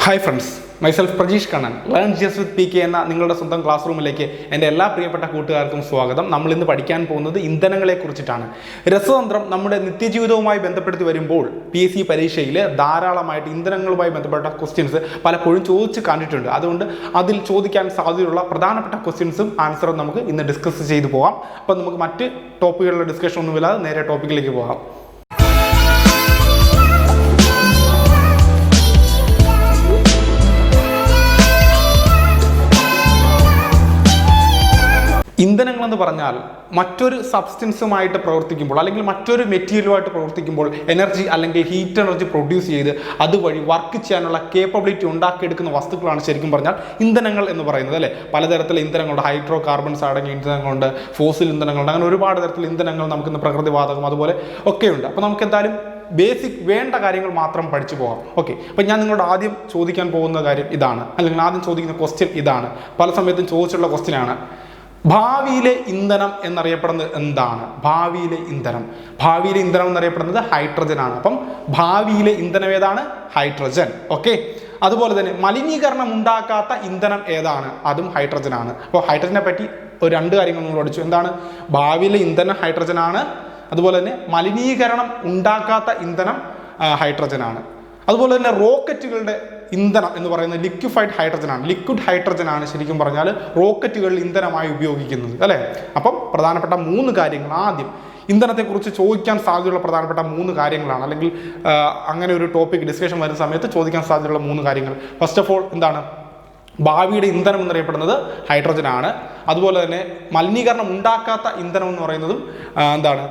Hi friends, myself Prajeesh Kannan. Learn GS with P K എന്ന നിങ്ങളുടെ സ്വന്തം ക്ലാസ് റൂമിലേക്ക് എൻ്റെ എല്ലാ പ്രിയപ്പെട്ട കൂട്ടുകാർക്കും സ്വാഗതം. നമ്മൾ ഇന്ന് പഠിക്കാൻ പോകുന്നത് ഇന്ധനങ്ങളെ കുറിച്ചിട്ടാണ്. രസതന്ത്രം നമ്മുടെ നിത്യജീവിതവുമായി ബന്ധപ്പെടുത്തി വരുമ്പോൾ PSC പരീക്ഷയിൽ ധാരാളമായിട്ട് ഇന്ധനങ്ങളുമായി ബന്ധപ്പെട്ട ക്വസ്റ്റ്യൻസ് പലപ്പോഴും ചോദിച്ച് കണ്ടിട്ടുണ്ട്. അതുകൊണ്ട് അതിൽ ചോദിക്കാൻ സാധ്യതയുള്ള പ്രധാനപ്പെട്ട ക്വസ്റ്റ്യൻസും ആൻസറും നമുക്ക് ഇന്ന് ഡിസ്കസ് ചെയ്തു പോകാം. അപ്പോൾ നമുക്ക് മറ്റ് ടോപ്പിക്കുകളുടെ ഡിസ്കഷൻ ഒന്നുമില്ലാതെ നേരെ ടോപ്പിക്കിലേക്ക് പോകാം. ഇന്ധനങ്ങൾ എന്ന് പറഞ്ഞാൽ മറ്റൊരു സബ്സ്റ്റൻസുമായിട്ട് പ്രവർത്തിക്കുമ്പോൾ അല്ലെങ്കിൽ മറ്റൊരു മെറ്റീരിയലുമായിട്ട് പ്രവർത്തിക്കുമ്പോൾ എനർജി അല്ലെങ്കിൽ ഹീറ്റ് എനർജി പ്രൊഡ്യൂസ് ചെയ്ത് അതുവഴി വർക്ക് ചെയ്യാനുള്ള കേപ്പബിലിറ്റി ഉണ്ടാക്കിയെടുക്കുന്ന വസ്തുക്കളാണ് ശരിക്കും പറഞ്ഞാൽ ഇന്ധനങ്ങൾ എന്ന് പറയുന്നത്, അല്ലേ? പലതരത്തിലുള്ള ഇന്ധനങ്ങളുണ്ട്. ഹൈഡ്രോ കാർബൺസ് അടങ്ങിയ ഇന്ധനങ്ങളുണ്ട്, ഫോസിൽ ഇന്ധനങ്ങളുണ്ട്, അങ്ങനെ ഒരുപാട് തരത്തിലുള്ള ഇന്ധനങ്ങൾ നമുക്കിന്ന് പ്രകൃതിവാതകം അതുപോലെ ഒക്കെയുണ്ട്. അപ്പോൾ നമുക്ക് എന്തായാലും ബേസിക് വേണ്ട കാര്യങ്ങൾ മാത്രം പഠിച്ചു പോകാം. ഓക്കെ, അപ്പം ഞാൻ നിങ്ങളോട് ആദ്യം ചോദിക്കാൻ പോകുന്ന കാര്യം ഇതാണ്, അല്ലെങ്കിൽ ആദ്യം ചോദിക്കുന്ന ക്വസ്റ്റ്യൻ ഇതാണ്. പല സമയത്തും ചോദിച്ചിട്ടുള്ള ക്വസ്റ്റ്യനാണ്. ഭാവിയിലെ ഇന്ധനം എന്നറിയപ്പെടുന്നത് എന്താണ്? ഭാവിയിലെ ഇന്ധനം എന്നറിയപ്പെടുന്നത് ഹൈഡ്രജൻ ആണ്. അപ്പം ഭാവിയിലെ ഇന്ധനം ഏതാണ്? ഹൈഡ്രജൻ. ഓക്കെ, അതുപോലെ തന്നെ മലിനീകരണം ഉണ്ടാക്കാത്ത ഇന്ധനം ഏതാണ്? അതും ഹൈഡ്രജൻ ആണ്. അപ്പോൾ ഹൈഡ്രജനെ പറ്റി രണ്ട് കാര്യങ്ങൾ നമ്മൾ പഠിച്ചു. എന്താണ്? ഭാവിയിലെ ഇന്ധനം ഹൈഡ്രജൻ ആണ്. അതുപോലെ തന്നെ മലിനീകരണം ഉണ്ടാക്കാത്ത ഇന്ധനം ഹൈഡ്രജൻ ആണ്. അതുപോലെ തന്നെ റോക്കറ്റുകളുടെ ഇന്ധനം എന്ന് പറയുന്നത് ലിക്വിഫൈഡ് ഹൈഡ്രജൻ ആണ്. ലിക്വിഡ് ഹൈഡ്രജൻ ആണ് ശരിക്കും പറഞ്ഞാൽ റോക്കറ്റുകളിൽ ഇന്ധനമായി ഉപയോഗിക്കുന്നത്, അല്ലേ? അപ്പം പ്രധാനപ്പെട്ട 3 കാര്യങ്ങൾ, ആദ്യം ഇന്ധനത്തെക്കുറിച്ച് ചോദിക്കാൻ സാധ്യതയുള്ള പ്രധാനപ്പെട്ട 3 കാര്യങ്ങളാണ്, അല്ലെങ്കിൽ അങ്ങനെ ഒരു ടോപ്പിക് ഡിസ്കഷൻ വരുന്ന സമയത്ത് ചോദിക്കാൻ സാധ്യതയുള്ള 3 കാര്യങ്ങൾ. ഫസ്റ്റ് ഓഫ് ഓൾ എന്താണ്? ഭാവിയുടെ ഇന്ധനം എന്നറിയപ്പെടുന്നത് ഹൈഡ്രജൻ ആണ്. അതുപോലെ തന്നെ മലിനീകരണം ഉണ്ടാക്കാത്ത ഇന്ധനം എന്ന് പറയുന്നതും എന്താണ്?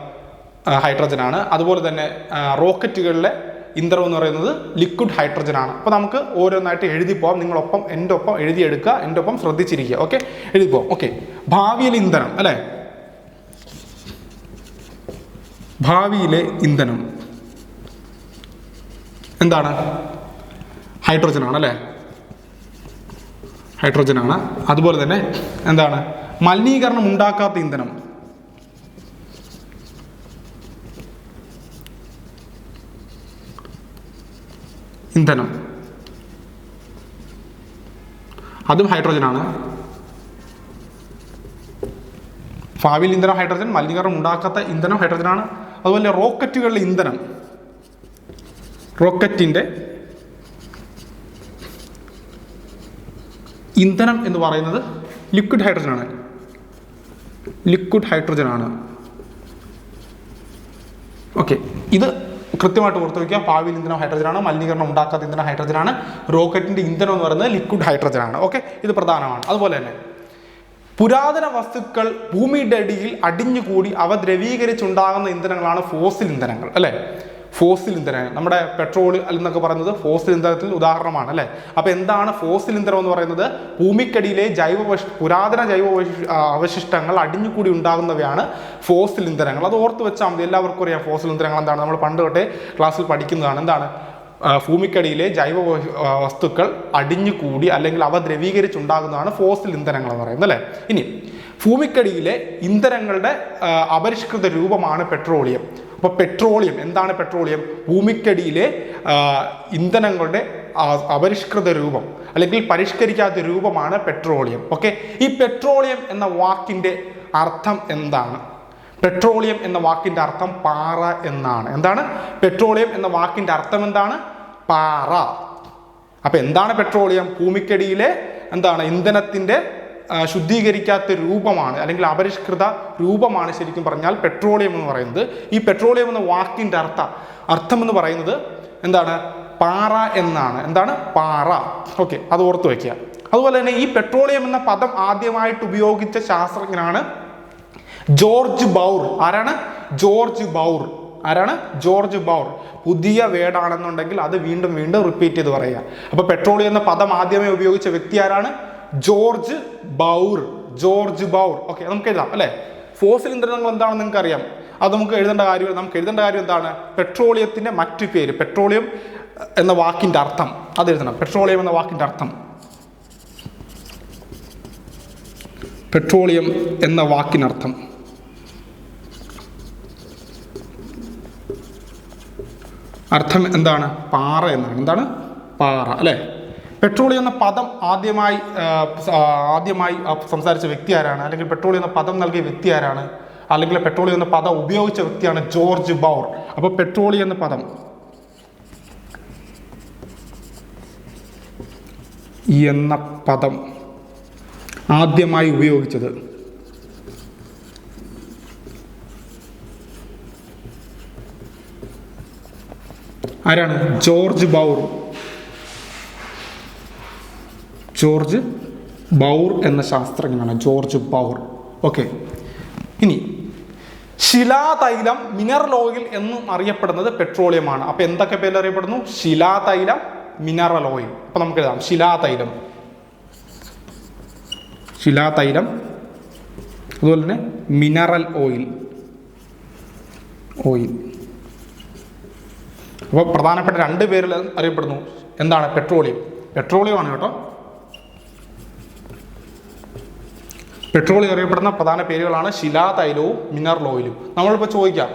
ഹൈഡ്രജൻ ആണ്. അതുപോലെ തന്നെ റോക്കറ്റുകളിലെ ഇന്ധനം എന്ന് പറയുന്നത് ലിക്വിഡ് ഹൈഡ്രജൻ ആണ്. അപ്പോൾ നമുക്ക് ഓരോന്നായിട്ട് എഴുതി പോകാം. നിങ്ങളൊപ്പം എൻ്റെ ഒപ്പം എഴുതിയെടുക്കുക, എൻ്റെ ഒപ്പം ശ്രദ്ധിച്ചിരിക്കുക. ഓക്കെ, എഴുതി പോകാം. ഓക്കെ, ഭാവിയിലെ ഇന്ധനം, അല്ലേ? ഭാവിയിലെ ഇന്ധനം എന്താണ്? ഹൈഡ്രജൻ ആണ്, അല്ലേ? ഹൈഡ്രജൻ ആണ്. അതുപോലെ തന്നെ എന്താണ്? മലിനീകരണം ഉണ്ടാക്കാത്ത ഇന്ധനം അതും ഹൈഡ്രജൻ ആണ്. ഭാവിയിൽ ഇന്ധനം ഹൈഡ്രജൻ, മലിനീകരണം ഉണ്ടാക്കാത്ത ഇന്ധനം ഹൈഡ്രജൻ ആണ്. അതുപോലെ റോക്കറ്റുകളിലെ ഇന്ധനം, റോക്കറ്റിന്റെ ഇന്ധനം എന്ന് പറയുന്നത് ലിക്വിഡ് ഹൈഡ്രജൻ ആണ്. ഓക്കെ, ഇത് കൃത്യമായിട്ട് ഓർത്ത് വയ്ക്കുക. ഭാവിയിൽ ഇന്ധനം ഹൈഡ്രജനാണ്, മലിനീകരണം ഉണ്ടാക്കാത്ത ഇന്ധനം ഹൈഡ്രജനാണ്, റോക്കറ്റിന്റെ ഇന്ധനം എന്ന് പറയുന്നത് ലിക്വിഡ് ഹൈഡ്രജൻ ആണ്. ഓക്കെ, ഇത് പ്രധാനമാണ്. അതുപോലെ തന്നെ പുരാതന വസ്തുക്കൾ ഭൂമിയുടെ അടിയിൽ അടിഞ്ഞുകൂടി അവ ദ്രവീകരിച്ചുണ്ടാകുന്ന ഇന്ധനങ്ങളാണ് ഫോസിൽ ഇന്ധനങ്ങൾ, അല്ലേ? ഫോസിൽ ഇന്ധനങ്ങൾ, നമ്മുടെ പെട്രോൾ എന്നൊക്കെ പറയുന്നത് ഫോസിൽ ഇന്ധനത്തിൽ ഉദാഹരണമാണ്, അല്ലേ? അപ്പോൾ എന്താണ് ഫോസിൽ ഇന്ധനം എന്ന് പറയുന്നത്? ഭൂമിക്കടിയിലെ പുരാതന ജൈവ അവശിഷ്ടങ്ങൾ അടിഞ്ഞുകൂടി ഉണ്ടാകുന്നവയാണ് ഫോസിൽ ഇന്ധനങ്ങൾ. അത് ഓർത്ത് വെച്ചാൽ മതി. എല്ലാവർക്കും അറിയാം ഫോസിൽ ഇന്ധനങ്ങൾ എന്താണ്. നമ്മൾ പണ്ട് തൊട്ടേ ക്ലാസ്സിൽ പഠിക്കുന്നതാണ്. എന്താണ്? ഭൂമിക്കടിയിലെ ജൈവ വസ്തുക്കൾ അടിഞ്ഞുകൂടി അല്ലെങ്കിൽ അവ ദ്രവീകരിച്ചുണ്ടാകുന്നതാണ് ഫോസിൽ ഇന്ധനങ്ങൾ എന്ന് പറയുന്നത്, അല്ലേ? ഇനി ഭൂമിക്കടിയിലെ ഇന്ധനങ്ങളുടെ അപരിഷ്കൃത രൂപമാണ് പെട്രോളിയം. അപ്പോൾ പെട്രോളിയം എന്താണ്? പെട്രോളിയം ഭൂമിക്കടിയിലെ ഇന്ധനങ്ങളുടെ അപരിഷ്കൃത രൂപം അല്ലെങ്കിൽ പരിഷ്കരിക്കാത്ത രൂപമാണ് പെട്രോളിയം. ഓക്കെ, ഈ പെട്രോളിയം എന്ന വാക്കിൻ്റെ അർത്ഥം എന്താണ്? പെട്രോളിയം എന്ന വാക്കിൻ്റെ അർത്ഥം പാറ എന്നാണ്. എന്താണ്? പെട്രോളിയം എന്ന വാക്കിൻ്റെ അർത്ഥം എന്താണ്? പാറ. അപ്പൊ എന്താണ് പെട്രോളിയം? ഭൂമിക്കടിയിലെ എന്താണ്? ഇന്ധനത്തിന്റെ ശുദ്ധീകരിക്കാത്ത രൂപമാണ് അല്ലെങ്കിൽ അപരിഷ്കൃത രൂപമാണ് ശരിക്കും പറഞ്ഞാൽ പെട്രോളിയം എന്ന് പറയുന്നത്. ഈ പെട്രോളിയം എന്ന വാക്കിൻ്റെ അർത്ഥം എന്ന് പറയുന്നത് എന്താണ്? പാറ എന്നാണ്. എന്താണ്? പാറ. ഓക്കെ, അത് ഓർത്ത് വയ്ക്കുക. അതുപോലെ തന്നെ ഈ പെട്രോളിയം എന്ന പദം ആദ്യമായിട്ട് ഉപയോഗിച്ച ശാസ്ത്രജ്ഞനാണ് ജോർജ് ബൗർ. ആരാണ്? George Bauer. ആരാണ്? George Bauer. പുതിയ വേർഡാണെന്നുണ്ടെങ്കിൽ അത് വീണ്ടും വീണ്ടും റിപ്പീറ്റ് ചെയ്ത് പറയുക. അപ്പൊ പെട്രോളിയം എന്ന പദം ആദ്യമായി ഉപയോഗിച്ച വ്യക്തി ആരാണ്? George Bauer. George Bauer. Okay, നമുക്ക് എഴുതാം, അല്ലേ? ഫോസിൽ ഇന്ധനങ്ങൾ എന്താണെന്ന് നിങ്ങൾക്ക് അറിയാം. അത് നമുക്ക് എഴുതേണ്ട കാര്യം എന്താണ്? പെട്രോളിയത്തിന്റെ മറ്റു പേര്, പെട്രോളിയം എന്ന വാക്കിന്റെ അർത്ഥം അത് എഴുതണം. പെട്രോളിയം എന്ന വാക്കിന്റെ അർത്ഥം, പെട്രോളിയം എന്ന വാക്കിനർത്ഥം എന്താണ്? പാറ എന്നാണ്. എന്താണ്? പാറ, അല്ലേ? പെട്രോളിയം എന്ന പദം ആദ്യമായി സംസാരിച്ച വ്യക്തി ആരാണ്, അല്ലെങ്കിൽ പെട്രോളിയം എന്ന പദം നൽകിയ വ്യക്തി ആരാണ്, അല്ലെങ്കിൽ പെട്രോളിയം എന്ന പദം ഉപയോഗിച്ച വ്യക്തിയാണ് ജോർജ് ബൗർ. അപ്പോൾ പെട്രോളിയം എന്ന പദം ആദ്യമായി ഉപയോഗിച്ചത് ആരാണ്? ജോർജ് ബൗർ എന്ന ശാസ്ത്രജ്ഞനാണ് ജോർജ് ബൗർ. ഓക്കെ, ഇനി ശിലാതൈലം, മിനറൽ ഓയിൽ എന്നും അറിയപ്പെടുന്നത് പെട്രോളിയമാണ്. അപ്പൊ എന്തൊക്കെ പേരിൽ അറിയപ്പെടുന്നു? ശിലാതൈലം, മിനറൽ ഓയിൽ. അപ്പൊ നമുക്ക് എഴുതാം ശിലാതൈലം, അതുപോലെ തന്നെ മിനറൽ ഓയിൽ. അപ്പോൾ പ്രധാനപ്പെട്ട രണ്ട് പേരിൽ അറിയപ്പെടുന്നു. എന്താണ്? പെട്രോളിയമാണ് കേട്ടോ. പെട്രോളിയം അറിയപ്പെടുന്ന പ്രധാന പേരുകളാണ് ശിലാതൈലവും മിനറൽ ഓയിലും. നമ്മളിപ്പോൾ ചോദിക്കാം,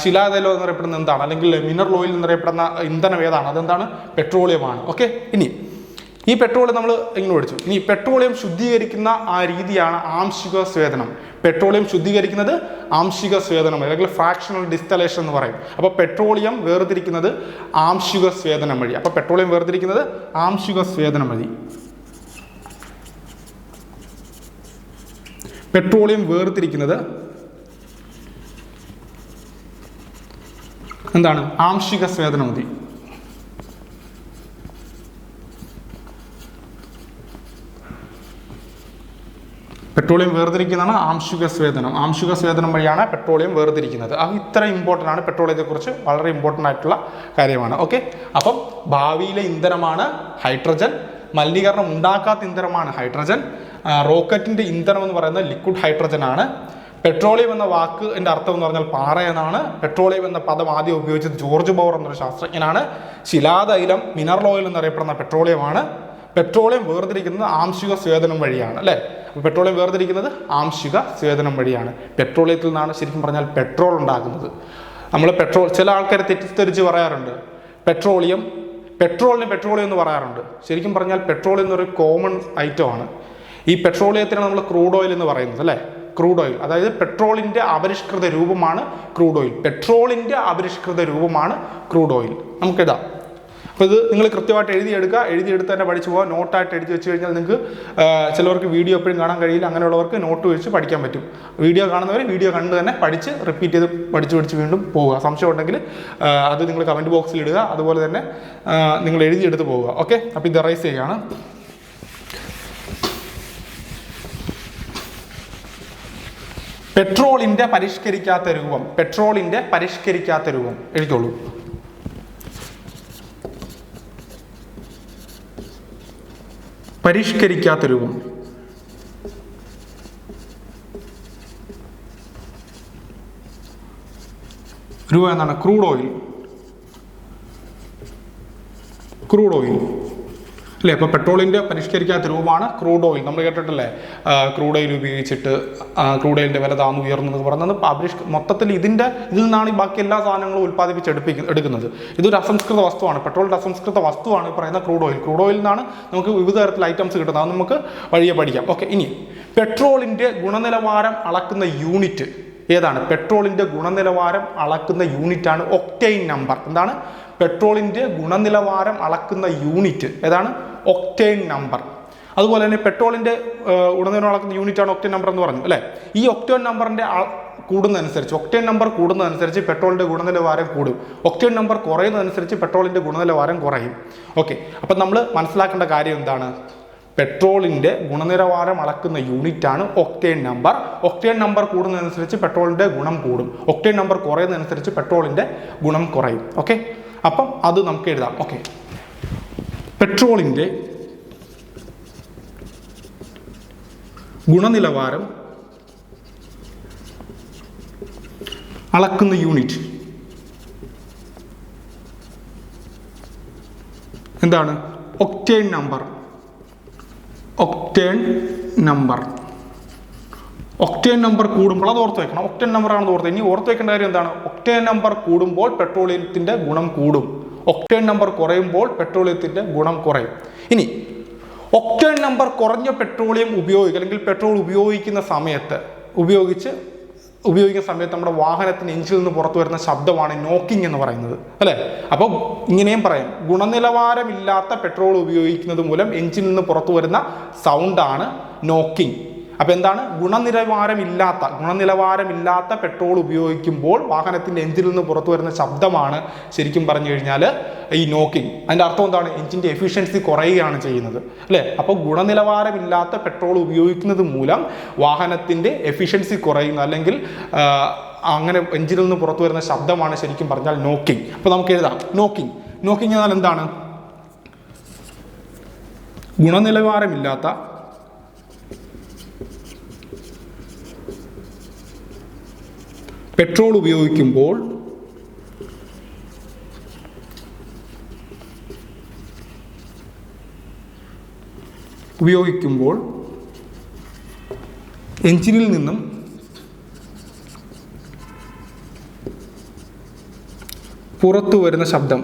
ശിലാതൈലം എന്നറിയപ്പെടുന്ന എന്താണ്, അല്ലെങ്കിൽ മിനറൽ ഓയിൽ എന്നറിയപ്പെടുന്ന ഇന്ധനം ഏതാണ്? അതെന്താണ്? പെട്രോളിയമാണ്. ഓക്കെ, ഇനി ഈ പെട്രോളിയം നമ്മൾ ഇങ്ങനെ പഠിച്ചു. ഇനി പെട്രോളിയം ശുദ്ധീകരിക്കുന്ന ആ രീതിയാണ് ആംശിക സ്വേദനം. പെട്രോളിയം ശുദ്ധീകരിക്കുന്നത് ആംശിക സ്വേദനം അല്ലെങ്കിൽ ഫ്രാക്ഷണൽ ഡിസ്റ്റലേഷൻ എന്ന് പറയും. അപ്പോൾ പെട്രോളിയം വേർതിരിക്കുന്നത് ആംശിക സ്വേദനം വഴി. പെട്രോളിയം വേർതിരിക്കുന്നത് എന്താണ്? ആംശിക സ്വേദനം മതി. പെട്രോളിയം വേർതിരിക്കുന്നതാണ് ആംശിക സ്വേദനം വഴിയാണ് പെട്രോളിയം വേർതിരിക്കുന്നത്. അത് ഇത്ര ഇമ്പോർട്ടൻ്റ് ആണ്. പെട്രോളിയത്തെക്കുറിച്ച് വളരെ ഇമ്പോർട്ടൻ്റ് ആയിട്ടുള്ള കാര്യമാണ്. ഓക്കെ, അപ്പം ഭാവിയിലെ ഇന്ധനമാണ് ഹൈഡ്രജൻ. മലിനീകരണം ഉണ്ടാക്കാത്ത ഇന്ധനമാണ് ഹൈഡ്രജൻ. റോക്കറ്റിൻ്റെ ഇന്ധനം എന്ന് പറയുന്നത് ലിക്വിഡ് ഹൈഡ്രജൻ ആണ്. പെട്രോളിയം എന്ന വാക്കിൻ്റെ അർത്ഥം എന്ന് പറഞ്ഞാൽ പാറ എന്നാണ്. പെട്രോളിയം എന്ന പദം ആദ്യം ഉപയോഗിച്ചത് ജോർജ് ബൗർ എന്നൊരു ശാസ്ത്രജ്ഞനാണ്. ശിലാതൈലം, മിനറൽ ഓയിൽ എന്നറിയപ്പെടുന്ന പെട്രോളിയമാണ്. പെട്രോളിയം വേർതിരിക്കുന്നത് ആംശിക സ്വേദനം വഴിയാണ്, അല്ലേ? പെട്രോളിയം വേർതിരിക്കുന്നത് ആംശിക സ്വേദനം വഴിയാണ്. പെട്രോളിയത്തിൽ നിന്നാണ് ശരിക്കും പറഞ്ഞാൽ പെട്രോൾ ഉണ്ടാക്കുന്നത്. ചില ആൾക്കാർ തെറ്റിദ്ധരിച്ച് പറയാറുണ്ട്, പെട്രോളിയം എന്ന് പറയാറുണ്ട്. ശരിക്കും പറഞ്ഞാൽ പെട്രോളിയം എന്നൊരു കോമൺ ഐറ്റം ആണ്. ഈ പെട്രോളിയത്തിന് നമ്മൾ ക്രൂഡ് ഓയിൽ എന്ന് പറയുന്നത്, അല്ലേ? ക്രൂഡ് ഓയിൽ, അതായത് പെട്രോളിൻ്റെ അപരിഷ്കൃത രൂപമാണ് ക്രൂഡ് ഓയിൽ. നമുക്കിതാ. അപ്പോൾ ഇത് നിങ്ങൾ കൃത്യമായിട്ട് എഴുതിയെടുത്ത് തന്നെ പഠിച്ചു പോകാം. നോട്ടായിട്ട് എഴുതി വെച്ച് കഴിഞ്ഞാൽ നിങ്ങൾക്ക് ചിലവർക്ക് വീഡിയോ എപ്പോഴും കാണാൻ കഴിയില്ല. അങ്ങനെയുള്ളവർക്ക് നോട്ട് വെച്ച് പഠിക്കാൻ പറ്റും. വീഡിയോ കാണുന്നവർ വീഡിയോ കണ്ട് തന്നെ റിപ്പീറ്റ് ചെയ്ത് പഠിച്ച് വീണ്ടും പോവുക. സംശയം ഉണ്ടെങ്കിൽ അത് നിങ്ങൾ കമൻറ്റ് ബോക്സിൽ ഇടുക. അതുപോലെ തന്നെ നിങ്ങൾ എഴുതിയെടുത്ത് പോവുക. ഓക്കെ, അപ്പോൾ ഇത് റൈസ് ചെയ്യുകയാണ്. പെട്രോളിൻ്റെ പരിഷ്കരിക്കാത്ത രൂപം എഴുതിക്കോളൂ. പരിഷ്കരിക്കാത്ത രൂപം. എന്താണ്? ക്രൂഡ് ഓയിൽ അല്ലേ? അപ്പോൾ പെട്രോളിൻ്റെ പരിഷ്കരിക്കാത്ത രൂപമാണ് ക്രൂഡ് ഓയിൽ. നമ്മൾ കേട്ടിട്ടല്ലേ ക്രൂഡ് ഓയിൽ ഉപയോഗിച്ചിട്ട് ക്രൂഡ് ഓയിലിൻ്റെ വില താന്നു ഉയർന്നു എന്ന് പറയുന്നത്. മൊത്തത്തിൽ ഇതിൽ നിന്നാണ് ബാക്കി എല്ലാ സാധനങ്ങളും എടുക്കുന്നത്. ഇതൊരു അസംസ്കൃത വസ്തുവാണ്. പെട്രോളിൻ്റെ അസംസ്കൃത വസ്തുവാണ് പറയുന്ന ക്രൂഡ് ഓയിൽ നിന്നാണ് നമുക്ക് വിവിധ തരത്തിലുള്ള ഐറ്റംസ് കിട്ടുന്നത്. അത് നമുക്ക് വഴിയെ പഠിക്കാം. ഓക്കെ, ഇനി പെട്രോളിൻ്റെ ഗുണനിലവാരം അളക്കുന്ന യൂണിറ്റ് ഏതാണ്? പെട്രോളിൻ്റെ ഗുണനിലവാരം അളക്കുന്ന യൂണിറ്റാണ് ഒക്ടെയ്ൻ നമ്പർ. എന്താണ്? പെട്രോളിൻ്റെ ഗുണനിലവാരം അളക്കുന്ന യൂണിറ്റ് ഏതാണ്? Octane number. അതുപോലെ തന്നെ പെട്രോളിൻ്റെ ഗുണനിലവാരം അളക്കുന്ന യൂണിറ്റാണ് ഒക്ടെയ്ൻ നമ്പർ എന്ന് പറഞ്ഞു, അല്ലേ? ഈ ഒക്ടെയ്ൻ നമ്പറിൻ്റെ ഒക്ടെയ്ൻ നമ്പർ കൂടുന്നതനുസരിച്ച് പെട്രോളിൻ്റെ ഗുണനിലവാരം കൂടും. ഒക്ടെയ്ൻ നമ്പർ കുറയുന്നതനുസരിച്ച് പെട്രോളിൻ്റെ ഗുണനിലവാരം കുറയും. ഓക്കെ, അപ്പം നമ്മൾ മനസ്സിലാക്കേണ്ട കാര്യം എന്താണ്? പെട്രോളിൻ്റെ ഗുണനിലവാരം അളക്കുന്ന യൂണിറ്റാണ് ഒക്ടെയ്ൻ നമ്പർ. ഒക്ടെയ്ൻ നമ്പർ കൂടുന്നതനുസരിച്ച് പെട്രോളിൻ്റെ ഗുണം കൂടും. ഒക്ടെയ്ൻ നമ്പർ കുറയുന്നതനുസരിച്ച് പെട്രോളിൻ്റെ ഗുണം കുറയും. ഓക്കെ, അപ്പം അത് നമുക്ക് എഴുതാം. ഓക്കെ, പെട്രോളിൻ്റെ ഗുണനിലവാരം അളക്കുന്ന യൂണിറ്റ് എന്താണ്? Octane number. ഒക്ടെയ്ൻ നമ്പർ കൂടുമ്പോൾ അത് ഓർത്ത് വെക്കണം. ഒക്ടെയ്ൻ നമ്പർ ആണെന്ന് ഓർത്ത്. ഇനി ഓർത്ത് വെക്കേണ്ട കാര്യം എന്താണ്? ഒക്ടെയ്ൻ നമ്പർ കൂടുമ്പോൾ പെട്രോളിയത്തിൻ്റെ ഗുണം കൂടും. ഒക്ടേൺ നമ്പർ കുറയുമ്പോൾ പെട്രോളിയത്തിൻ്റെ ഗുണം കുറയും. ഇനി ഒക്ടേൺ നമ്പർ കുറഞ്ഞ പെട്രോളിയം ഉപയോഗിക്കുക അല്ലെങ്കിൽ പെട്രോൾ ഉപയോഗിക്കുന്ന സമയത്ത് നമ്മുടെ വാഹനത്തിന് എഞ്ചിനിൽ നിന്ന് പുറത്തു വരുന്ന ശബ്ദമാണ് നോക്കിംഗ് എന്ന് പറയുന്നത്, അല്ലേ? അപ്പോൾ ഇങ്ങനെയും പറയാം, ഗുണനിലവാരമില്ലാത്ത പെട്രോൾ ഉപയോഗിക്കുന്നത് മൂലം എഞ്ചിനിൽ നിന്ന് പുറത്തു വരുന്ന സൗണ്ടാണ് നോക്കിംഗ്. അപ്പോൾ എന്താണ്? ഗുണനിലവാരമില്ലാത്ത പെട്രോൾ ഉപയോഗിക്കുമ്പോൾ വാഹനത്തിൻ്റെ എഞ്ചിനിൽ നിന്ന് പുറത്തു വരുന്ന ശബ്ദമാണ് ശരിക്കും പറഞ്ഞു കഴിഞ്ഞാൽ ഈ നോക്കിംഗ്. അതിൻ്റെ അർത്ഥം എന്താണ്? എഞ്ചിൻ്റെ എഫിഷ്യൻസി കുറയുകയാണ് ചെയ്യുന്നത്, അല്ലേ? അപ്പോൾ ഗുണനിലവാരമില്ലാത്ത പെട്രോൾ ഉപയോഗിക്കുന്നത് മൂലം വാഹനത്തിൻ്റെ എഫിഷ്യൻസി കുറയുന്നു, അല്ലെങ്കിൽ അങ്ങനെ എഞ്ചിനിൽ നിന്ന് പുറത്തു വരുന്ന ശബ്ദമാണ് ശരിക്കും പറഞ്ഞാൽ നോക്കിംഗ്. അപ്പോൾ നമുക്ക് എഴുതാം നോക്കിംഗ് എന്നാൽ എന്താണ്? ഗുണനിലവാരമില്ലാത്ത പെട്രോൾ ഉപയോഗിക്കുമ്പോൾ എഞ്ചിനിൽ നിന്നും പുറത്തു വരുന്ന ശബ്ദം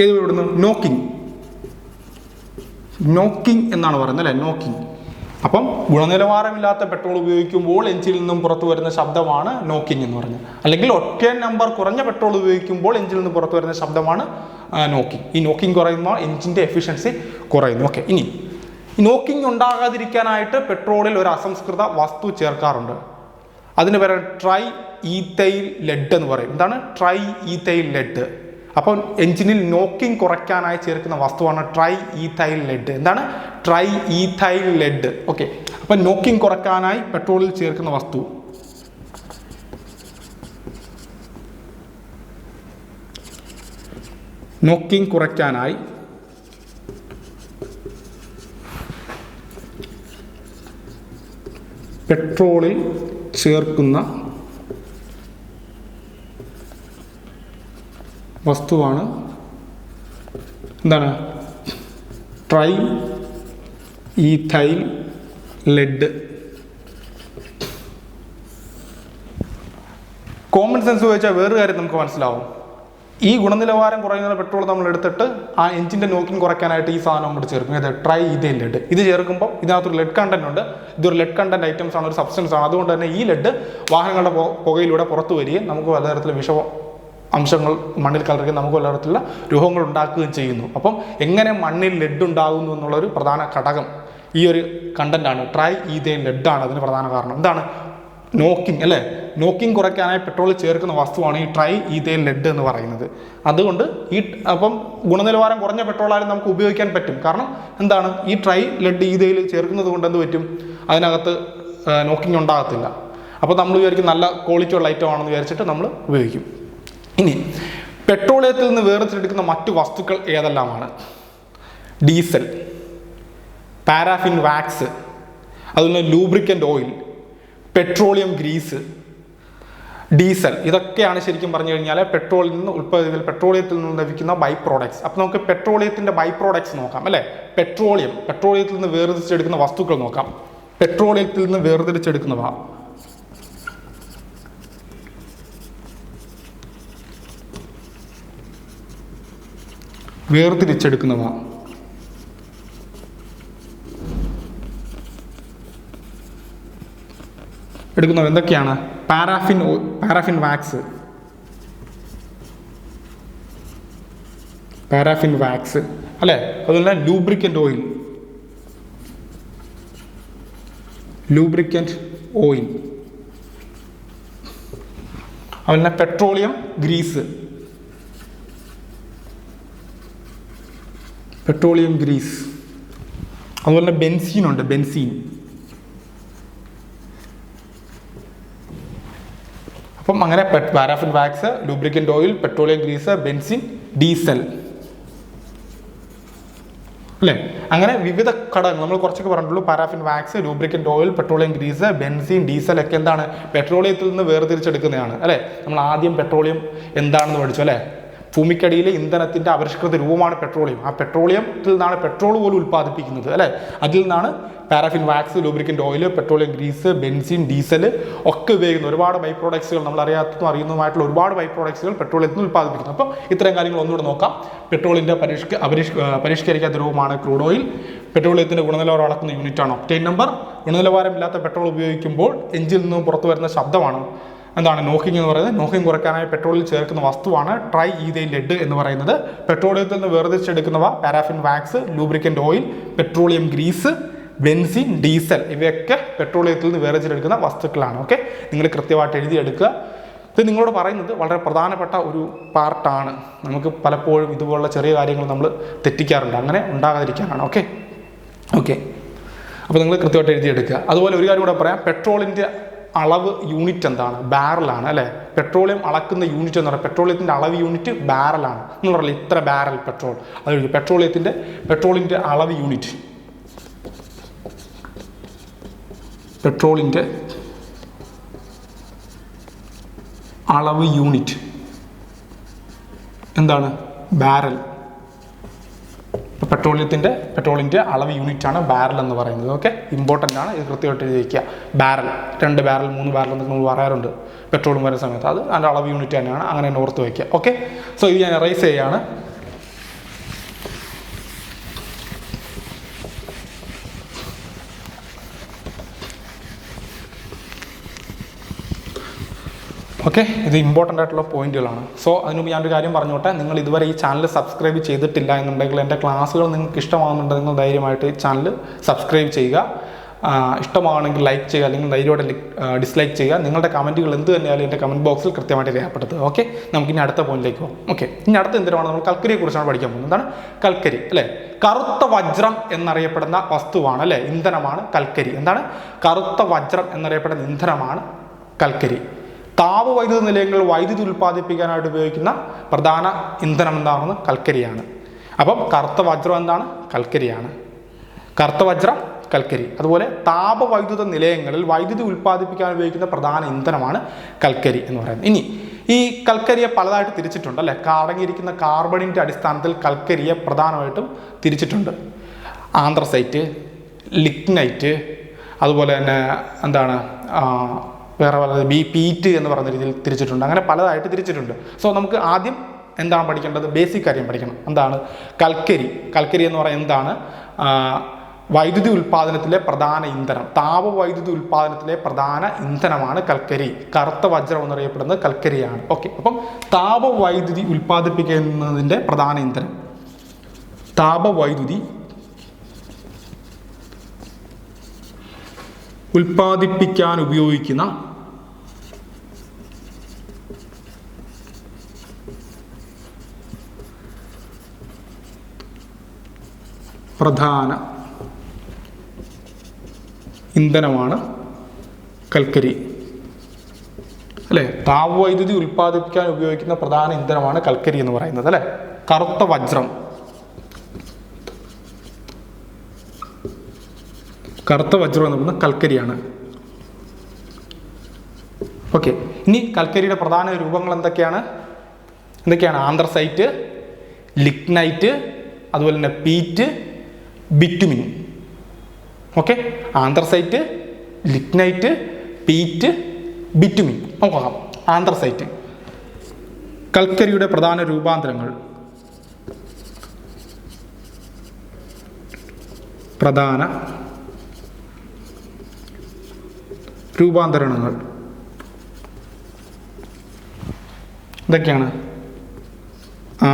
ഇവിടുന്ന് നോക്കിംഗ് എന്നാണ് പറയുന്നത്, അല്ലേ? നോക്കിംഗ്. അപ്പം ഗുണനിലവാരമില്ലാത്ത പെട്രോൾ ഉപയോഗിക്കുമ്പോൾ എഞ്ചിനിൽ നിന്നും പുറത്തു വരുന്ന ശബ്ദമാണ് നോക്കിംഗ് എന്ന് പറഞ്ഞത്. അല്ലെങ്കിൽ ഒക്ടേൻ നമ്പർ കുറഞ്ഞ പെട്രോൾ ഉപയോഗിക്കുമ്പോൾ എഞ്ചിനിൽ നിന്ന് പുറത്തു വരുന്ന ശബ്ദമാണ് നോക്കിംഗ്. ഈ നോക്കിംഗ് കുറയുമ്പോൾ എഞ്ചിൻ്റെ എഫിഷ്യൻസി കുറയുന്നു. ഓക്കെ, ഇനി നോക്കിംഗ് ഉണ്ടാകാതിരിക്കാനായിട്ട് പെട്രോളിൽ ഒരു അസംസ്കൃത വസ്തു ചേർക്കാറുണ്ട്. അതിന് പേര് ട്രൈ ഈഥൈൽ ലെഡ് എന്ന് പറയും. എന്താണ് ട്രൈ ഈഥൈൽ ലെഡ്? അപ്പോൾ എഞ്ചിനിൽ നോക്കിംഗ് കുറയ്ക്കാനായി ചേർക്കുന്ന വസ്തുവാണ് ട്രൈ ഈഥൈൽ ലെഡ്. എന്താണ് ട്രൈ ഈഥൈൽ ലെഡ്? ഓക്കെ, അപ്പം നോക്കിംഗ് കുറയ്ക്കാനായി പെട്രോളിൽ ചേർക്കുന്ന വസ്തു നോക്കിംഗ് കുറയ്ക്കാനായി പെട്രോളിൽ ചേർക്കുന്ന വസ്തുവാണ് എന്താണ് tri ethyl lead. Common sense ഉപയോഗിച്ചാൽ വേറൊരു കാര്യം നമുക്ക് മനസ്സിലാവും. ഈ ഗുണനിലവാരം കുറയുന്ന പെട്രോൾ നമ്മൾ എടുത്തിട്ട് ആ എഞ്ചിൻ്റെ നോക്കിംഗ് കുറയ്ക്കാനായിട്ട് ഈ സാധനം അങ്ങോട്ട് ചേർക്കും. ഇത് ട്രൈ ഈഥൈൽ ലെഡ്. ഇത് ചേർക്കുമ്പോൾ ഇതിനകത്തൊരു ലെഡ് കണ്ടന്റ് ഉണ്ട്. ഇതൊരു ലെഡ് കണ്ടന്റ് ഐറ്റംസ് ആണ്, ഒരു സബ്സ്റ്റൻസ് ആണ്. അതുകൊണ്ട് തന്നെ ഈ ലെഡ് വാഹനങ്ങളുടെ പുകയിലൂടെ പുറത്തു വരികയും നമുക്ക് പലതരത്തിലുള്ള അംശങ്ങൾ മണ്ണിൽ കലർത്തി നമുക്ക് പലതരത്തിലുള്ള രോഗങ്ങൾ ഉണ്ടാക്കുകയും ചെയ്യുന്നു. അപ്പം എങ്ങനെ മണ്ണിൽ ലെഡ് ഉണ്ടാകുന്നു എന്നുള്ളൊരു പ്രധാന ഘടകം ഈ ഒരു കണ്ടന്റാണ്. ട്രൈ ഈഥൈൽ ലെഡാണ് അതിന് പ്രധാന കാരണം. എന്താണ് നോക്കിംഗ്, അല്ലേ? നോക്കിംഗ് കുറയ്ക്കാനായി പെട്രോളിൽ ചേർക്കുന്ന വസ്തുവാണ് ഈ ട്രൈ ഈഥൈൽ ലെഡ് എന്ന് പറയുന്നത്. അതുകൊണ്ട് അപ്പം ഗുണനിലവാരം കുറഞ്ഞ പെട്രോളായാലും നമുക്ക് ഉപയോഗിക്കാൻ പറ്റും. കാരണം എന്താണ് ഈ ട്രൈ ലെഡ് ഈഥൈൽ ചേർക്കുന്നത് കൊണ്ട് എന്ത് പറ്റും? അതിനകത്ത് നോക്കിംഗ് ഉണ്ടാകത്തില്ല. അപ്പോൾ നമ്മൾ വിചാരിക്കും നല്ല ക്വാളിറ്റി ഉള്ള ഐറ്റം ആണെന്ന് വിചാരിച്ചിട്ട് നമ്മൾ ഉപയോഗിക്കും. ഇനി പെട്രോളിയത്തിൽ നിന്ന് വേർതിരിച്ചെടുക്കുന്ന മറ്റു വസ്തുക്കൾ ഏതെല്ലാമാണ്? ഡീസൽ, പാരാഫിൻ വാക്സ്, അതുപോലെ lubricant oil, petroleum grease, diesel. ഇതൊക്കെയാണ് ശരിക്കും പറഞ്ഞു കഴിഞ്ഞാൽ പെട്രോളിയത്തിൽ നിന്ന് ലഭിക്കുന്ന ബൈ പ്രോഡക്ട്സ്. അപ്പോൾ നമുക്ക് പെട്രോളിയത്തിൻ്റെ ബൈ പ്രോഡക്ട്സ് നോക്കാം, അല്ലേ? പെട്രോളിയത്തിൽ നിന്ന് വേർതിരിച്ചെടുക്കുന്ന വസ്തുക്കൾ നോക്കാം. പെട്രോളിയത്തിൽ നിന്ന് വേർതിരിച്ചെടുക്കുന്നവ എന്തൊക്കെയാണ്? പാരാഫിൻ വാക്സ്, അല്ലേ? അതുപോലെ ലൂബ്രിക്കൻ്റ് ഓയിൽ, അതുപോലെ പെട്രോളിയം ഗ്രീസ്, അതുപോലെ ബെൻസീൻ ഉണ്ട്, അപ്പം അങ്ങനെ paraffin wax, lubricant oil, petroleum grease, benzene, diesel, അല്ലേ? അങ്ങനെ വിവിധ ഘടകങ്ങൾ നമ്മൾ കുറച്ചൊക്കെ പറഞ്ഞിട്ടുള്ളൂ. Paraffin wax, lubricant oil, petroleum grease, benzene, diesel ഒക്കെ എന്താണ്? പെട്രോളിയത്തിൽ നിന്ന് വേർതിരിച്ചെടുക്കുന്നതാണ്, അല്ലേ? നമ്മൾ ആദ്യം പെട്രോളിയം എന്താണെന്ന് പഠിച്ചു, അല്ലേ? ഭൂമിക്കടിയിലെ ഇന്ധനത്തിൻ്റെ അപരിഷ്കൃത രൂപമാണ് പെട്രോളിയം. ആ പെട്രോളിയത്തിൽ നിന്നാണ് പെട്രോൾ പോലും ഉൽപ്പാദിപ്പിക്കുന്നത് അല്ലേ. അതിൽ നിന്നാണ് paraffin wax, lubricant oil, petroleum grease, benzene, diesel ഒക്കെ ഉപയോഗിക്കുന്ന ഒരുപാട് ബൈ പ്രോഡക്ട്സുകൾ, നമ്മൾ അറിയാത്തതും അറിയുന്നതുമായിട്ടുള്ള ഒരുപാട് ബൈ പ്രോഡക്ട്സുകൾ പെട്രോളിയത്തിൽ നിന്ന് ഉൽപ്പാദിപ്പിക്കുന്നു. അപ്പോൾ ഇത്തരം കാര്യങ്ങൾ ഒന്നുകൂടെ നോക്കാം. പെട്രോളിൻ്റെ പരിഷ്കരിക്കാത്ത രൂപമാണ് ക്രൂഡ് ഓയിൽ. പെട്രോളിയത്തിൻ്റെ ഗുണനിലവാരം അളക്കുന്ന യൂണിറ്റാണ് ഒക്ടേൻ നമ്പർ. ഗുണനിലവാരമില്ലാത്ത പെട്രോൾ ഉപയോഗിക്കുമ്പോൾ എഞ്ചിനിൽ നിന്നും പുറത്തു വരുന്ന ശബ്ദമാണ് എന്താണ് നോക്കിംഗ് എന്ന് പറയുന്നത്. നോക്കിംഗ് കുറയ്ക്കാനായി പെട്രോളിൽ ചേർക്കുന്ന വസ്തുവാണ് ട്രൈ ഈഥൈൽ ലെഡ് എന്ന് പറയുന്നത്. പെട്രോളിയത്തിൽ നിന്ന് വേർതിരിച്ചെടുക്കുന്നവ paraffin wax, lubricant oil, petroleum grease, benzene, diesel ഇവയൊക്കെ പെട്രോളിയത്തിൽ നിന്ന് വേർതിരിച്ചെടുക്കുന്ന വസ്തുക്കളാണ്. ഓക്കെ, നിങ്ങൾ കൃത്യമായിട്ട് എഴുതിയെടുക്കുക. ഇത് നിങ്ങളോട് പറയുന്നത് വളരെ പ്രധാനപ്പെട്ട ഒരു പാർട്ടാണ്. നമുക്ക് പലപ്പോഴും ഇതുപോലുള്ള ചെറിയ കാര്യങ്ങൾ നമ്മൾ തെറ്റിക്കാറുണ്ട്, അങ്ങനെ ഉണ്ടാകാതിരിക്കാനാണ്. ഓക്കെ ഓക്കെ അപ്പോൾ നിങ്ങൾ കൃത്യമായിട്ട് എഴുതിയെടുക്കുക. അതുപോലെ ഒരു കാര്യം കൂടെ പറയാം, പെട്രോളിൻ്റെ അളവ് യൂണിറ്റ് എന്താണ്? ബാരലാണ് അല്ലേ. പെട്രോളിയം അളക്കുന്ന യൂണിറ്റ് എന്ന് പറയുന്നത് പെട്രോളിയത്തിൻ്റെ അളവ് യൂണിറ്റ് ബാരലാണ്. എന്ന് പറയില്ല ഇത്ര ബാരൽ പെട്രോൾ, അത് പെട്രോളിൻ്റെ അളവ് യൂണിറ്റ്, പെട്രോളിൻ്റെ അളവ് യൂണിറ്റ് എന്താണ്? ബാരൽ. പെട്രോളിൻ്റെ അളവ് യൂണിറ്റാണ് ബാരൽ എന്ന് പറയുന്നത്. ഓക്കെ, ഇമ്പോർട്ടൻ്റ് ആണ്, ഇത് കൃത്യമായിട്ട് എഴുതി വയ്ക്കുക. ബാരൽ, 2 ബാരൽ 3 ബാരൽ എന്നൊക്കെ നമ്മൾ പറയാറുണ്ട് പെട്രോളും വരുന്ന സമയത്ത്. അത് അതിൻ്റെ അളവ് യൂണിറ്റ് തന്നെയാണ്, അങ്ങനെ തന്നെ ഓർത്ത് വയ്ക്കുക. ഓക്കെ, സോ ഇത് ഞാൻ എറൈസ് ചെയ്യാണ്. ഓക്കെ, ഇത് ഇമ്പോർട്ടൻ്റ് ആയിട്ടുള്ള പോയിന്റുകളാണ്. സോ അതിനുമുമ്പ് ഞാനൊരു കാര്യം പറഞ്ഞോട്ടെ, നിങ്ങൾ ഇതുവരെ ഈ ചാനൽ സബ്സ്ക്രൈബ് ചെയ്തിട്ടില്ല എന്നുണ്ടെങ്കിൽ, എൻ്റെ ക്ലാസ്സുകൾ നിങ്ങൾക്ക് ഇഷ്ടമാകുന്നുണ്ടെങ്കിൽ നിങ്ങൾ ധൈര്യമായിട്ട് ഈ ചാനൽ സബ്സ്ക്രൈബ് ചെയ്യുക. ഇഷ്ടമാണെങ്കിൽ ലൈക്ക് ചെയ്യുക, അല്ലെങ്കിൽ ധൈര്യമായിട്ട് ഡിസ്ലൈക്ക് ചെയ്യുക. നിങ്ങളുടെ കമൻറ്റുകൾ എന്ത് തന്നെയാലും എൻ്റെ കമൻറ്റ് ബോക്സിൽ കൃത്യമായിട്ട് രേഖപ്പെടുത്തുക. ഓക്കെ, നമുക്കിനി അടുത്ത പോയിന്റിലേക്ക് പോകാം. ഓക്കെ, ഇനി അടുത്ത എന്തിനാണ് നമ്മൾ കൽക്കരിയെക്കുറിച്ചാണ് പഠിക്കാൻ പോകുന്നത്. എന്താണ് കൽക്കരി അല്ലേ? കറുത്ത വജ്രം എന്നറിയപ്പെടുന്ന വസ്തുവാണ് അല്ലേ, ഇന്ധനമാണ് കൽക്കരി. എന്താണ്? കറുത്ത വജ്രം എന്നറിയപ്പെടുന്ന ഇന്ധനമാണ് കൽക്കരി. താപവൈദ്യുത നിലയങ്ങൾ വൈദ്യുതി ഉൽപ്പാദിപ്പിക്കാനായിട്ട് ഉപയോഗിക്കുന്ന പ്രധാന ഇന്ധനം എന്താണെന്ന് കൽക്കരിയാണ്. അപ്പം കറുത്ത വജ്രം എന്താണ്? കൽക്കരിയാണ്. കറുത്ത വജ്രം കൽക്കരി. അതുപോലെ താപവൈദ്യുത നിലയങ്ങളിൽ വൈദ്യുതി ഉൽപ്പാദിപ്പിക്കാൻ ഉപയോഗിക്കുന്ന പ്രധാന ഇന്ധനമാണ് കൽക്കരി എന്ന് പറയുന്നത്. ഇനി ഈ കൽക്കരിയെ പലതായിട്ട് തിരിച്ചിട്ടുണ്ട് അല്ലേ. അടങ്ങിയിരിക്കുന്ന കാർബണിൻ്റെ അടിസ്ഥാനത്തിൽ കൽക്കരിയെ പ്രധാനമായിട്ടും തിരിച്ചിട്ടുണ്ട്. ആന്ത്രസൈറ്റ്, ലിഗ്നൈറ്റ്, അതുപോലെ തന്നെ എന്താണ് വേറെ പല പീറ്റ് എന്ന് പറയുന്ന രീതിയിൽ തിരിച്ചിട്ടുണ്ട്. അങ്ങനെ പലതായിട്ട് തിരിച്ചിട്ടുണ്ട്. സോ നമുക്ക് ആദ്യം എന്താണ് പഠിക്കേണ്ടത്? ബേസിക് കാര്യം പഠിക്കണം. എന്താണ് കൽക്കരി എന്ന് പറയുന്നത് എന്താണ്? വൈദ്യുതി ഉൽപ്പാദനത്തിലെ പ്രധാന ഇന്ധനം, താപവൈദ്യുതി ഉൽപ്പാദനത്തിലെ പ്രധാന ഇന്ധനമാണ് കൽക്കരി. കറുത്ത വജ്രം എന്നറിയപ്പെടുന്നത് കൽക്കരിയാണ്. ഓക്കെ, അപ്പം താപവൈദ്യുതി ഉൽപ്പാദിപ്പിക്കുന്നതിൻ്റെ പ്രധാന ഇന്ധനം, താപവൈദ്യുതി ഉൽപ്പാദിപ്പിക്കാൻ ഉപയോഗിക്കുന്ന പ്രധാന ഇന്ധനമാണ് കൽക്കരി അല്ലേ. താപവൈദ്യുതി ഉൽപ്പാദിപ്പിക്കാൻ ഉപയോഗിക്കുന്ന പ്രധാന ഇന്ധനമാണ് കൽക്കരി എന്ന് പറയുന്നത് അല്ലേ. കറുത്ത വജ്രം എന്ന് പറയുന്നത് കൽക്കരിയാണ്. ഓക്കെ, ഇനി കൽക്കരിയുടെ പ്രധാന രൂപങ്ങൾ എന്തൊക്കെയാണ്? ആന്ത്രസൈറ്റ്, ലിഗ്നൈറ്റ്, അതുപോലെ തന്നെ peat, bitumen. Okay, anthracite, lignite, peat, bitumen. നോക്കാം. ആന്ത്രസൈറ്റ്, കൽക്കരിയുടെ പ്രധാന രൂപാന്തരങ്ങൾ, രൂപാന്തരണങ്ങൾ ഇതൊക്കെയാണ്.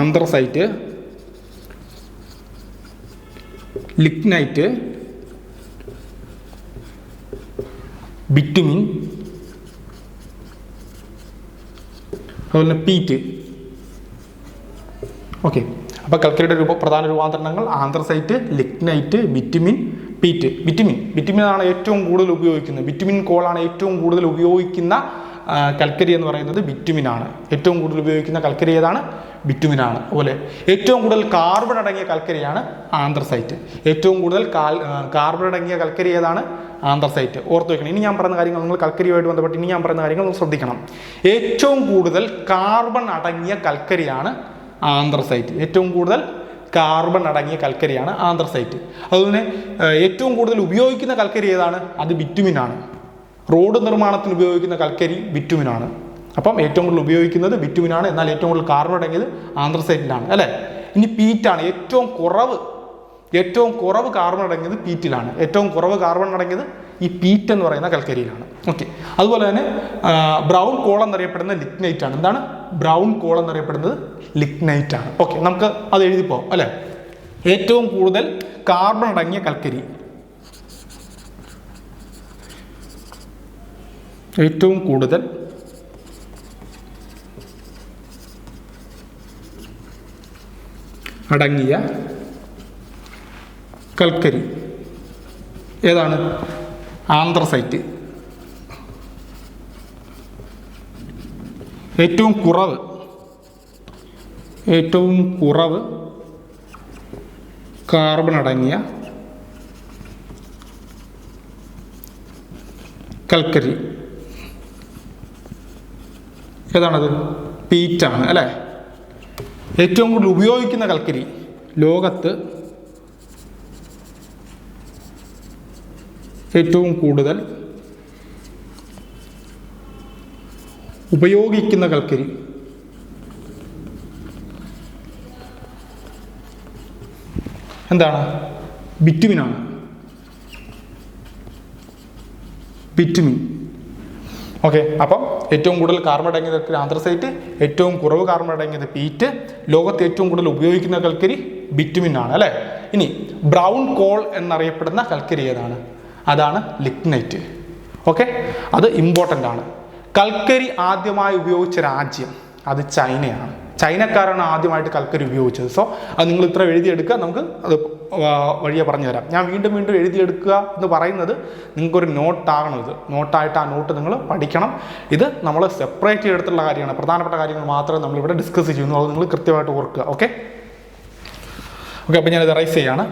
ആന്ത്രസൈറ്റ്, ലിഗ്നൈറ്റ്, ബിറ്റുമിൻ, അതുപോലെ പീറ്റ്. ഓക്കെ, അപ്പോൾ കൽക്കരിയുടെ പ്രധാന രൂപാന്തരണങ്ങൾ anthracite, lignite, bitumen, peat. Bitumen ആണ് ഏറ്റവും കൂടുതൽ ഉപയോഗിക്കുന്നത്. ബിറ്റുമിൻ കോളാണ് ഏറ്റവും കൂടുതൽ ഉപയോഗിക്കുന്ന കൽക്കരി എന്ന് പറയുന്നത് ബിറ്റുമിനാണ്. ഏറ്റവും കൂടുതൽ ഉപയോഗിക്കുന്ന കൽക്കരി ഏതാണ്? ബിറ്റുമിനാണ്. അതുപോലെ ഏറ്റവും കൂടുതൽ കാർബൺ അടങ്ങിയ കൽക്കരിയാണ് ആന്ത്രസൈറ്റ്. ഏറ്റവും കൂടുതൽ കാർബൺ അടങ്ങിയ കൽക്കരി ഏതാണ്? ആന്ത്രസൈറ്റ്. ഓർത്ത് വെക്കണം. ഇനി ഞാൻ പറയുന്ന കാര്യങ്ങൾ നിങ്ങൾ കൽക്കരിയുമായിട്ട് ബന്ധപ്പെട്ട് ഇനി ഞാൻ പറയുന്ന കാര്യങ്ങൾ നിങ്ങൾ ശ്രദ്ധിക്കണം. ഏറ്റവും കൂടുതൽ കാർബൺ അടങ്ങിയ കൽക്കരിയാണ് ആന്ത്രസൈറ്റ്. ഏറ്റവും കൂടുതൽ കാർബൺ അടങ്ങിയ കൽക്കരിയാണ് ആന്ത്രസൈറ്റ്. അതുപോലെ ഏറ്റവും കൂടുതൽ ഉപയോഗിക്കുന്ന കൽക്കരി ഏതാണ്? അത് ബിറ്റുമിനാണ്. റോഡ് നിർമ്മാണത്തിന് ഉപയോഗിക്കുന്ന കൽക്കരി ബിറ്റുമിനാണ്. അപ്പം ഏറ്റവും കൂടുതൽ ഉപയോഗിക്കുന്നത് ബിറ്റുമിനാണ്. എന്നാൽ ഏറ്റവും കൂടുതൽ കാർബൺ അടങ്ങിയത് ആന്ത്രസൈറ്റിലാണ് അല്ലേ. ഇനി പീറ്റാണ്. ഏറ്റവും കുറവ് കാർബൺ അടങ്ങിയത് പീറ്റിലാണ്. ഏറ്റവും കുറവ് കാർബൺ അടങ്ങിയത് ഈ പീറ്റ് എന്ന് പറയുന്ന കൽക്കരിയിലാണ്. ഓക്കെ. അതുപോലെ തന്നെ ബ്രൗൺ കോൾ എന്നറിയപ്പെടുന്ന ലിഗ്നൈറ്റ് ആണ്. എന്താണ് ബ്രൗൺ കോൾ എന്നറിയപ്പെടുന്നത്? ലിഗ്നൈറ്റ് ആണ്. ഓക്കെ, നമുക്ക് അത് എഴുതിപ്പോ അല്ലേ. ഏറ്റവും കൂടുതൽ കാർബൺ അടങ്ങിയ കൽക്കരി, ഏറ്റവും കൂടുതൽ അടങ്ങിയ കൽക്കരി ഏതാണ്? ആന്ത്രസൈറ്റ്. ഏറ്റവും കുറവ് കാർബൺ അടങ്ങിയ കൽക്കരി ഏതാണത്? പീറ്റാണ് അല്ലേ. ഏറ്റവും കൂടുതൽ ഉപയോഗിക്കുന്ന കൽക്കരി, ലോകത്ത് ഏറ്റവും കൂടുതൽ ഉപയോഗിക്കുന്ന കൽക്കരി എന്താണ്? ബിറ്റുമിനാണ്. ബിറ്റുമിൻ. ഓക്കെ. അപ്പം ഏറ്റവും കൂടുതൽ കാർബൺ അടങ്ങിയത് ആന്ത്രസൈറ്റ്, ഏറ്റവും കുറവ് കാർബൺ അടങ്ങിയത് പീറ്റ്, ലോകത്ത് ഏറ്റവും കൂടുതൽ ഉപയോഗിക്കുന്ന കൽക്കരി ബിറ്റുമിൻ ആണ് അല്ലേ. ഇനി ബ്രൗൺ കോൾ എന്നറിയപ്പെടുന്ന കൽക്കരി ഏതാണ്? അതാണ് ലിഗ്നൈറ്റ്. ഓക്കെ, അത് ഇമ്പോർട്ടൻ്റ് ആണ്. കൽക്കരി ആദ്യമായി ഉപയോഗിച്ച രാജ്യം അത് ചൈനയാണ്. ചൈനക്കാരാണ് ആദ്യമായിട്ട് കൽക്കരി ഉപയോഗിച്ചത്. സോ അത് നിങ്ങൾ ഇത്ര എഴുതിയെടുക്കുക. നമുക്ക് അത് വഴിയെ പറഞ്ഞു തരാം. ഞാൻ വീണ്ടും എഴുതിയെടുക്കുക എന്ന് പറയുന്നത് നിങ്ങൾക്കൊരു നോട്ടാകണം. ഇത് നോട്ടായിട്ട് ആ നോട്ട് നിങ്ങൾ പഠിക്കണം. ഇത് നമ്മൾ സെപ്പറേറ്റ് ചെയ്തെടുത്തുള്ള കാര്യമാണ്. പ്രധാനപ്പെട്ട കാര്യങ്ങൾ മാത്രമേ നമ്മളിവിടെ ഡിസ്കസ് ചെയ്യുന്നു. അത് നിങ്ങൾ കൃത്യമായിട്ട് ഓർക്കുക. ഓക്കെ. അപ്പോൾ ഞാനിത് റൈസ് ചെയ്യാണ്.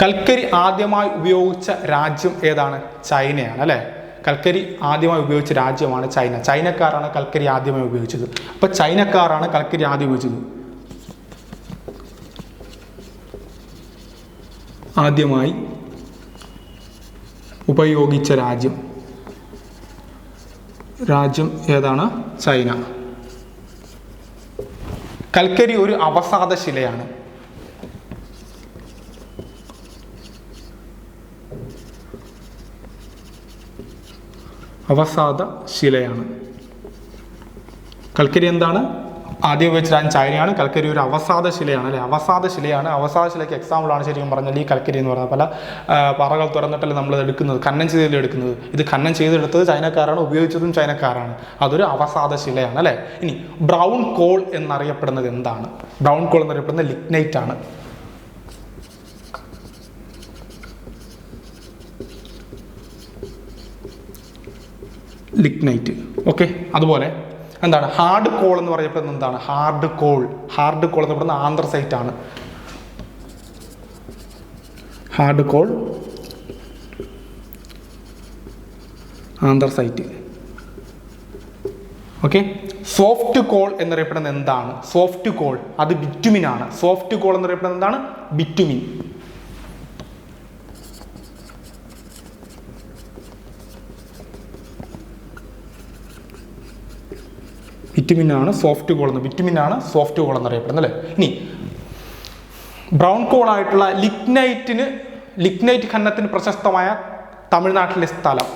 കൽക്കരി ആദ്യമായി ഉപയോഗിച്ച രാജ്യം ഏതാണ്? ചൈനയാണ് അല്ലേ. കൽക്കരി ആദ്യമായി ഉപയോഗിച്ച രാജ്യമാണ് ചൈന. ചൈനക്കാരാണ് കൽക്കരി ആദ്യമായി ഉപയോഗിച്ചത്. അപ്പൊ ചൈനക്കാരാണ് കൽക്കരി ആദ്യം ഉപയോഗിച്ചത്. ആദ്യമായി ഉപയോഗിച്ച രാജ്യം ഏതാണ്? ചൈന. കൽക്കരി ഒരു അവസാദ ശിലയാണ്. അവസാദ ശിലയാണ് കൽക്കരി. എന്താണ്? ആദ്യം ഉപയോഗിച്ച രാജ്യം ചൈനയാണ്. കൽക്കരി ഒരു അവസാദ ശിലയാണ് അല്ലെ. അവസാദ ശിലയ്ക്ക് എക്സാമ്പിളാണ് ശരിക്കും പറഞ്ഞാൽ ഈ കൽക്കരി എന്ന് പറയുന്നത്. പല പാറകൾ തുറന്നിട്ടല്ലേ നമ്മൾ എടുക്കുന്നത്, ഖനനം ചെയ്തെടുക്കുന്നത്. ഇത് ഖനനം ചെയ്തെടുത്തത് ചൈനക്കാരാണ്, ഉപയോഗിച്ചതും ചൈനക്കാരാണ്. അതൊരു അവസാദ ശിലയാണ് അല്ലേ. ഇനി ബ്രൗൺ കോൾ എന്നറിയപ്പെടുന്നത് എന്താണ്? ബ്രൗൺ കോൾ എന്നറിയപ്പെടുന്നത് ലിഗ്നൈറ്റ് ആണ്. ലിഗ്നൈറ്റ്. ഓക്കെ. അതുപോലെ എന്താണ് ഹാർഡ് കോൾ എന്ന് പറയപ്പെടുന്നത്? എന്താണ് ഹാർഡ് കോൾ എന്ന് പറയുന്നത്? ആന്ത്രസൈറ്റ് ആണ്. Hard call anthracite. Okay. Soft call എന്നറിയപ്പെടുന്നത് എന്താണ്? സോഫ്റ്റ് കോൾ അത് ബിറ്റുമിൻ ആണ്. സോഫ്റ്റ് കോൾ എന്നറിയപ്പെടുന്നത് എന്താണ്? ബിറ്റുമിൻ. ബിറ്റുമിനാണ് സോഫ്റ്റ് കോൾ എന്നറിയപ്പെടുന്നത് അല്ലേ. ഇനി ബ്രൗൺ കോൾ ആയിട്ടുള്ള ലിഗ്നൈറ്റ് ഖനനത്തിന് പ്രശസ്തമായ തമിഴ്നാട്ടിലെ സ്ഥലം.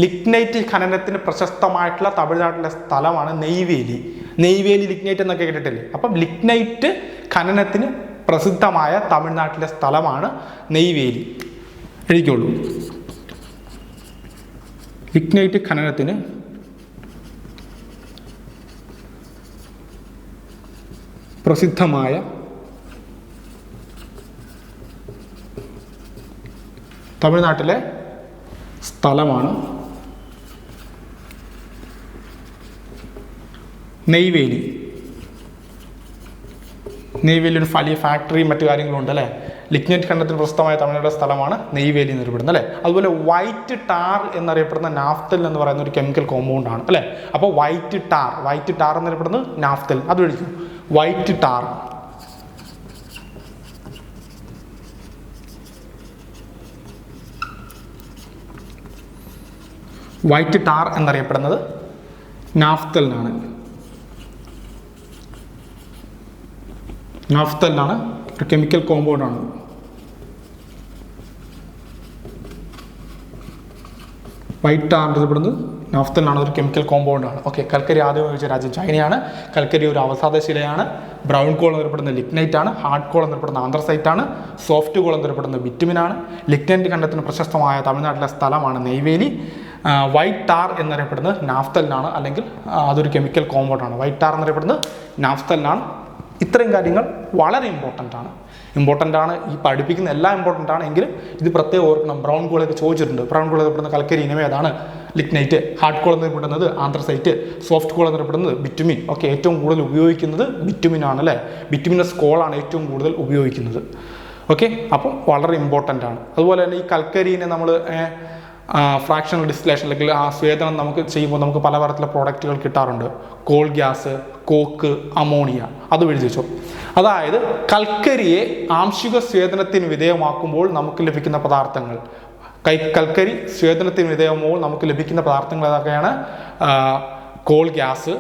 ലിഗ്നൈറ്റ് ഖനനത്തിന് പ്രശസ്തമായിട്ടുള്ള തമിഴ്നാട്ടിലെ സ്ഥലമാണ് നെയ്വേലി. ലിഗ്നൈറ്റ് എന്നൊക്കെ കേട്ടിട്ടില്ലേ. അപ്പം ലിഗ്നൈറ്റ് ഖനനത്തിന് പ്രസിദ്ധമായ തമിഴ്നാട്ടിലെ സ്ഥലമാണ് നെയ്വേലി. എഴുതിക്കോളൂ. ലിഗ്നൈറ്റ് ഖനനത്തിന് പ്രസിദ്ധമായ തമിഴ്നാട്ടിലെ സ്ഥലമാണ് നെയ്വേലി. ഒരു വലിയ ഫാക്ടറിയും മറ്റു കാര്യങ്ങളും ഉണ്ട് അല്ലേ. ലിഗ്നൈറ്റ് ഖണ്ഡത്തിൽ പ്രശസ്തമായ തമിഴ്നാട് സ്ഥലമാണ് നെയ്വേലി എന്നറിയപ്പെടുന്നത് അല്ലേ. അതുപോലെ വൈറ്റ് ടാർ എന്നറിയപ്പെടുന്ന നാഫ്തൽ എന്ന് പറയുന്ന ഒരു കെമിക്കൽ കോമ്പൗണ്ട് ആണ് അല്ലേ. അപ്പോൾ വൈറ്റ് ടാർ എന്നറിയപ്പെടുന്നത് നാഫ്തൽ. അത് വിളിക്കും വൈറ്റ് ടാർ. വൈറ്റ് ടാർ എന്നറിയപ്പെടുന്നത് നാഫ്തലിനാണ്. നാഫ്തലിനാണ് ഒരു കെമിക്കൽ കോമ്പൗണ്ട് ആണ്. വൈറ്റ് ടാർ എന്നറിയപ്പെടുന്നത് നാഫ്തലിനാണ് ഒരു കെമിക്കൽ കോമ്പൗണ്ട് ആണ്. ഓക്കെ. കൽക്കരി ആദ്യം ഉപയോഗിച്ച രാജ്യം ചൈനയാണ്. കൽക്കരി ഒരു അവസാദശിലയാണ്. ബ്രൗൺ കോൾ എന്നറിയപ്പെടുന്ന ലിഗ്നൈറ്റ് ആണ്. ഹാർഡ് കോൾ എന്നറിയപ്പെടുന്ന ആന്ത്രസൈറ്റ് ആണ്. സോഫ്റ്റ് കോൾ എന്നറിയപ്പെടുന്ന ബിറ്റുമിനാണ്. ലിഗ്നൈറ്റ് ഖണ്ഡത്തിന് പ്രശസ്തമായ തമിഴ്നാട്ടിലെ സ്ഥലമാണ് നെയ്വേലി. വൈറ്റ് ടാർ എന്നറിയപ്പെടുന്നത് നാഫ്തലിനാണ്, അല്ലെങ്കിൽ അതൊരു കെമിക്കൽ കോമ്പൗണ്ട് ആണ്. വൈറ്റ് ടാർ എന്നറിയപ്പെടുന്നത് നാഫ്തലിനാണ്. ഇത്രയും കാര്യങ്ങൾ വളരെ ഇമ്പോർട്ടൻ്റ് ആണ്. ഈ പഠിപ്പിക്കുന്ന എല്ലാം ഇമ്പോർട്ടൻ്റ് ആണ്. എങ്കിലും ഇത് പ്രത്യേകം ഓർക്കണം. ബ്രൗൺ കോളൊക്കെ ചോദിച്ചിട്ടുണ്ട്. ബ്രൗൺ കോൾ എന്നറിയപ്പെടുന്ന കൽക്കരി ഇനം ഏതാണ്? ലിഗ്നൈറ്റ്. ഹാർഡ് കോൾ എന്നറിയപ്പെടുന്നത് ആന്ത്രസൈറ്റ്. സോഫ്റ്റ് കോൾ എന്നറിയപ്പെടുന്നത് ബിറ്റുമിൻ. ഓക്കെ. ഏറ്റവും കൂടുതൽ ഉപയോഗിക്കുന്നത് ബിറ്റുമിൻ ആണ് അല്ലേ. ബിറ്റുമിനസ് കോളാണ് ഏറ്റവും കൂടുതൽ ഉപയോഗിക്കുന്നത്. ഓക്കെ. അപ്പം വളരെ ഇമ്പോർട്ടൻ്റ് ആണ്. അതുപോലെ തന്നെ ഈ കൽക്കരിനെ നമ്മൾ ഫ്രാക്ഷണൽ ഡിസ്റ്റിലേഷൻ അല്ലെങ്കിൽ ആ സ്വേദനം നമുക്ക് ചെയ്യുമ്പോൾ നമുക്ക് പലതരത്തിലുള്ള പ്രോഡക്റ്റുകൾ കിട്ടാറുണ്ട്. Coal gas, coke, ammonia. അത് എഴുതി വെച്ചോ. അതായത് കൽക്കരിയെ ആംശിക സ്വേദനത്തിന് വിധേയമാക്കുമ്പോൾ നമുക്ക് ലഭിക്കുന്ന പദാർത്ഥങ്ങൾ, കൽക്കരി സ്വേദനത്തിന് വിധേയമാകുമ്പോൾ നമുക്ക് ലഭിക്കുന്ന പദാർത്ഥങ്ങൾ ഏതൊക്കെയാണ്? Coal gas,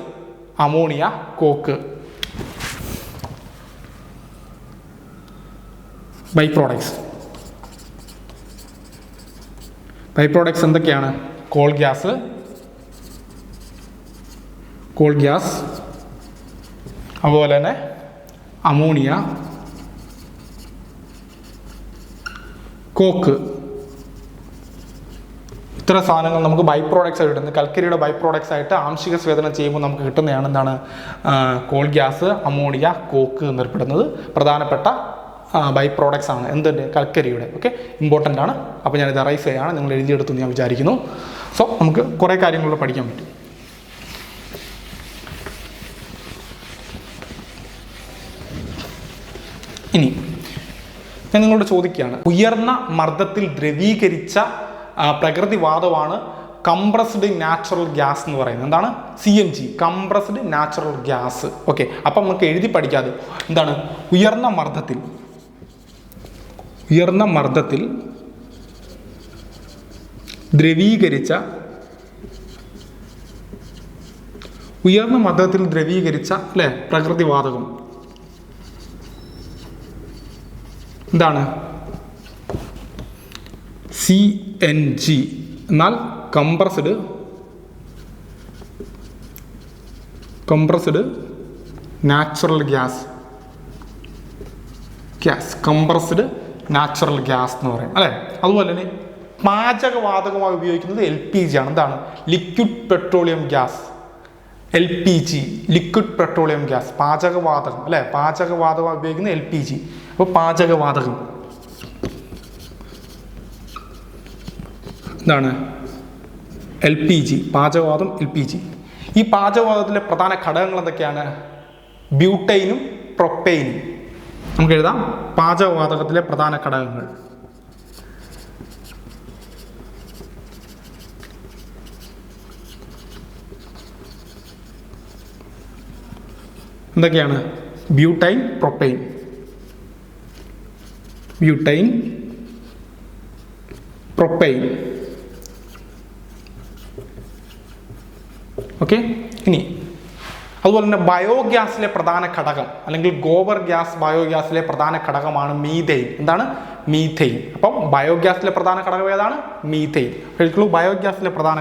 ammonia, coke. By products എന്തൊക്കെയാണ്? കോൾ ഗ്യാസ്, അതുപോലെ തന്നെ അമോണിയ, കോക്ക്. ഇത്ര സാധനങ്ങൾ നമുക്ക് ബൈ പ്രോഡക്ട്സ് ആയിട്ട് കിട്ടുന്നത്. കൽക്കരിയുടെ ബൈ പ്രോഡക്ട്സ് ആയിട്ട് ആംശിക സ്വേദനം ചെയ്യുമ്പോൾ നമുക്ക് കിട്ടുന്നതാണ് എന്താണ്? കോൾ ഗ്യാസ്, അമോണിയ, കോക്ക് എന്നറിയപ്പെടുന്നത് പ്രധാനപ്പെട്ട ബൈ പ്രോഡക്ട്സ് ആണ് എന്തിൻ്റെ? കൽക്കരിയുടെ. ഓക്കെ. ഇമ്പോർട്ടൻ്റ് ആണ്. അപ്പോൾ ഞാനിത് റൈസ് ചെയ്യാണ്, നിങ്ങൾ എഴുതിയെടുത്തു ഞാൻ വിചാരിക്കുന്നു. സോ നമുക്ക് കുറേ കാര്യങ്ങൾ പഠിക്കാൻ പറ്റും. ഇനി ഞാൻ നിങ്ങളോട് ചോദിക്കുകയാണ്, ഉയർന്ന മർദ്ദത്തിൽ ദ്രവീകരിച്ച പ്രകൃതിവാതമാണ് കംപ്രസ്ഡ് നാച്ചുറൽ ഗ്യാസ് എന്ന് പറയുന്നത്. എന്താണ്? CNG, compressed natural gas. Okay. അപ്പം നമുക്ക് എഴുതി പഠിക്കാതെ എന്താണ്? ഉയർന്ന മർദ്ദത്തിൽ ദ്രവീകരിച്ച അല്ലേ പ്രകൃതിവാതകം എന്താണ്? CNG. എന്നാൽ compressed natural gas compressed natural gas എന്ന് പറയും അല്ലേ. അതുപോലെ തന്നെ പാചകവാതകമായി ഉപയോഗിക്കുന്നത് LPG ആണ്. എന്താണ്? Liquid petroleum gas. LPG, liquid petroleum gas. പാചകവാതകം അല്ലേ. പാചകവാതകം ഉപയോഗിക്കുന്നത് LPG. അപ്പോൾ പാചകവാതകം എന്താണ്? LPG. പാചകവാതം LPG. ഈ പാചകവാതകത്തിലെ പ്രധാന ഘടകങ്ങൾ എന്തൊക്കെയാണ്? ബ്യൂട്ടൈനും പ്രൊപ്പൈനും. നമുക്ക് എഴുതാം പാചകവാതകത്തിലെ പ്രധാന ഘടകങ്ങൾ. എന്തൊക്കെയാണ്? Butyne, propyne. ഓക്കെ. ഇനി അതുപോലെ തന്നെ ബയോഗ്യാസിലെ പ്രധാന ഘടകം അല്ലെങ്കിൽ ഗോബർ ഗ്യാസ് ബയോഗ്യാസിലെ പ്രധാന ഘടകമാണ് മീഥെയിൻ. എന്താണ്? മീഥെയിൻ. അപ്പം ബയോഗ്യാസിലെ പ്രധാന ഘടകം ഏതാണ്? മീഥെയിൻ. ബയോഗ്യാസിലെ പ്രധാന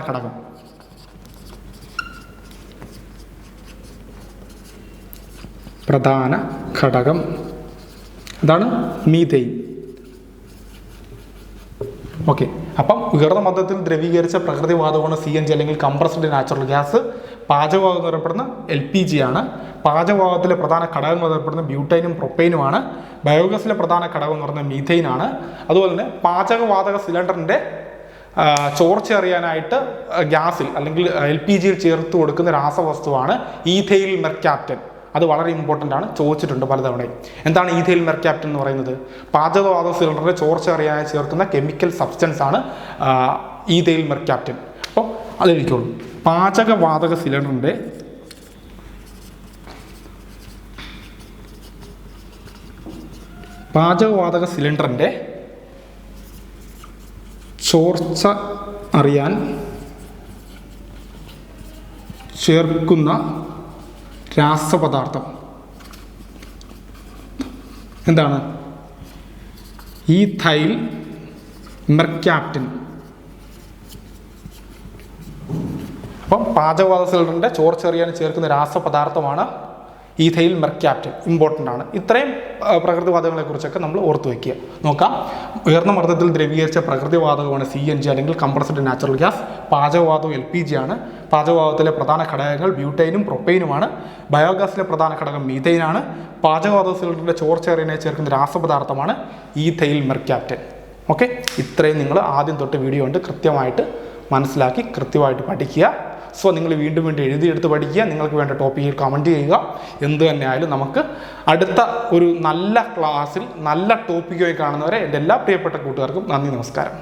ഘടകം എന്താണ്? മീഥെയിൻ. ഓക്കെ. അപ്പം ഉയർന്ന മർദ്ദത്തിൽ ദ്രവീകരിച്ച പ്രകൃതിവാതകമാണ് CNG അല്ലെങ്കിൽ കംപ്രസ്ഡ് നാച്ചുറൽ ഗ്യാസ്. പാചകവാതകം എന്നറിയപ്പെടുന്ന LPG ആണ്. പാചകവാതകത്തിലെ പ്രധാന ഘടകം എന്നറിയപ്പെടുന്ന ബ്യൂട്ടൈനും പ്രൊപ്പൈനുമാണ്. ബയോഗ്യാസിലെ പ്രധാന ഘടകം എന്ന് പറയുന്നത് മീഥെയിൻ ആണ്. അതുപോലെ തന്നെ പാചകവാതക സിലിണ്ടറിൻ്റെ ചോർച്ച അറിയാനായിട്ട് ഗ്യാസിൽ അല്ലെങ്കിൽ LPGയിൽ ചേർത്ത് കൊടുക്കുന്ന രാസവസ്തുവാണ് ഈഥെയിൽ മെർക്യാപ്റ്റൻ. അത് വളരെ ഇമ്പോർട്ടൻ്റ് ആണ്, ചോദിച്ചിട്ടുണ്ട് പലതവണയും. എന്താണ് ഈഥൈൽ മെർക്യാപ്റ്റൻ എന്ന് പറയുന്നത്? പാചകവാതക സിലിണ്ടറിൻ്റെ ചോർച്ച അറിയാനായി ചേർക്കുന്ന കെമിക്കൽ സബ്സ്റ്റൻസ് ആണ് ഈഥൈൽ മെർക്യാപ്റ്റൻ. അപ്പോൾ അത് എഴുതിക്കോളൂ. പാചകവാതക സിലിണ്ടറിൻ്റെ ചോർച്ച അറിയാൻ ചേർക്കുന്ന രാസപദാർത്ഥം എന്താണ്? Ethyl mercaptan. അപ്പം പാചകവാതക സിലിണ്ടറിൻ്റെ ചോർച്ച അറിയാൻ ചേർക്കുന്ന രാസപദാർത്ഥമാണ് ഈഥൈൽ മെർക്യാപ്റ്റൻ. ഇമ്പോർട്ടൻ്റ് ആണ്. ഇത്രയും പ്രകൃതിവാതകങ്ങളെക്കുറിച്ചൊക്കെ നമ്മൾ ഓർത്ത് വയ്ക്കുക. നോക്കാം. ഉയർന്ന മർദ്ദത്തിൽ ദ്രവീകരിച്ച പ്രകൃതിവാതകമാണ് CNG അല്ലെങ്കിൽ കംപ്രസ്ഡ് നാച്ചുറൽ ഗ്യാസ്. പാചകവാതകം LPG ആണ്. പാചകവാതകത്തിലെ പ്രധാന ഘടകങ്ങൾ ബ്യൂട്ടൈനും പ്രൊപ്പൈനുമാണ്. ബയോഗ്യാസിലെ പ്രധാന ഘടകം മീഥൈനാണ്. പാചകവാതക സിലിണ്ടറിൻ്റെ ചോർച്ച അറിയാനായി ചേർക്കുന്ന രാസപദാർത്ഥമാണ് ഈഥൈൽ മെർക്യാപ്റ്റൻ. ഓക്കെ, ഇത്രയും നിങ്ങൾ ആദ്യം തൊട്ട് വീഡിയോ കൊണ്ട് കൃത്യമായിട്ട് മനസ്സിലാക്കി കൃത്യമായിട്ട് പഠിക്കുക. സോ നിങ്ങൾ വീണ്ടും എഴുതിയെടുത്ത് പഠിക്കുക. നിങ്ങൾക്ക് വേണ്ട ടോപ്പിക്കിൽ കമൻറ്റ് ചെയ്യുക. എന്ത് തന്നെ ആയാലും നമുക്ക് അടുത്ത ഒരു നല്ല ക്ലാസ്സിൽ നല്ല ടോപ്പിക്കുമായി കാണുന്നവരെ എൻ്റെ എല്ലാ പ്രിയപ്പെട്ട കൂട്ടുകാർക്കും നന്ദി, നമസ്കാരം.